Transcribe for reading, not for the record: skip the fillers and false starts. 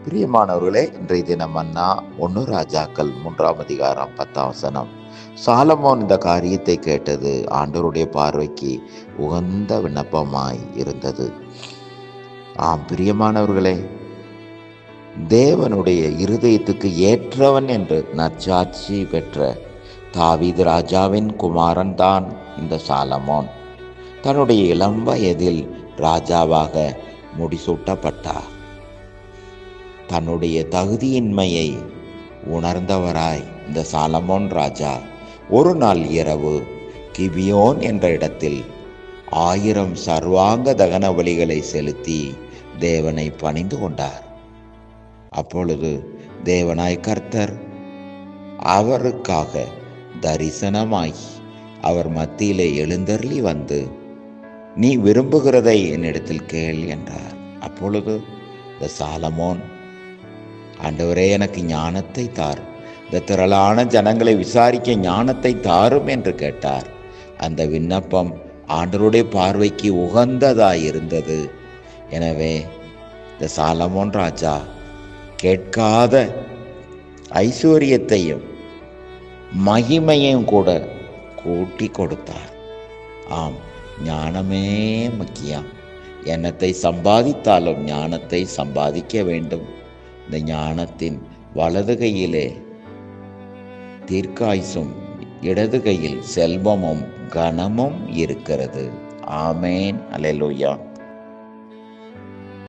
பிரியமானவர்களே, இன்றைய தினம் மன்னா 1 ராஜாக்கள் 3 அதிகாரம் 10 சாலமோன் இந்த காரியத்தை கேட்டது ஆண்டவருடைய பார்வைக்கு உகந்த விண்ணப்பமாய் இருந்தது. ஆம் பிரியமானவர்களே, தேவனுடைய இருதயத்துக்கு ஏற்றவன் என்று நற்சாட்சி பெற்ற தாவீது ராஜாவின் குமாரன் தான் இந்த சாலமோன். தன்னுடைய இளம் வயதில் ராஜாவாக முடிசூட்டப்பட்டார். தன்னுடைய தகுதியின்மையை உணர்ந்தவராய் இந்த சாலமோன் ராஜா ஒரு நாள் இரவு கிபியோன் என்ற இடத்தில் 1000 சர்வாங்க தகன பலிகளை செலுத்தி தேவனை பணிந்து கொண்டார். அப்பொழுது தேவனாய் கர்த்தர் அவருக்காக தரிசனமாய் அவர் மத்தியிலே எழுந்தருளி வந்து, நீ விரும்புகிறதை என்னிடத்தில் கேள் என்றார். அப்பொழுது இந்த சாலமோன், ஆண்டவரே, எனக்கு ஞானத்தை தார், இந்த திரளான ஜனங்களை விசாரிக்க ஞானத்தை தாரும் என்று கேட்டார். அந்த விண்ணப்பம் ஆண்டவருடைய பார்வைக்கு உகந்ததாயிருந்தது. எனவே இந்த சாலமோன் ராஜா கேட்காத ஐஸ்வர்யத்தையும் மகிமையும் கூட கூட்டி கொடுத்தார். ஆம், ஞானமே முக்கியம். எண்ணத்தை சம்பாதித்தாலும் ஞானத்தை சம்பாதிக்க வேண்டும். இந்த ஞானத்தின் வலது கையிலே தீர்க்காயுசும் இடது கையில் செல்வமும் கனமும் இருக்கிறது. ஆமேன். அல்லேலூயா.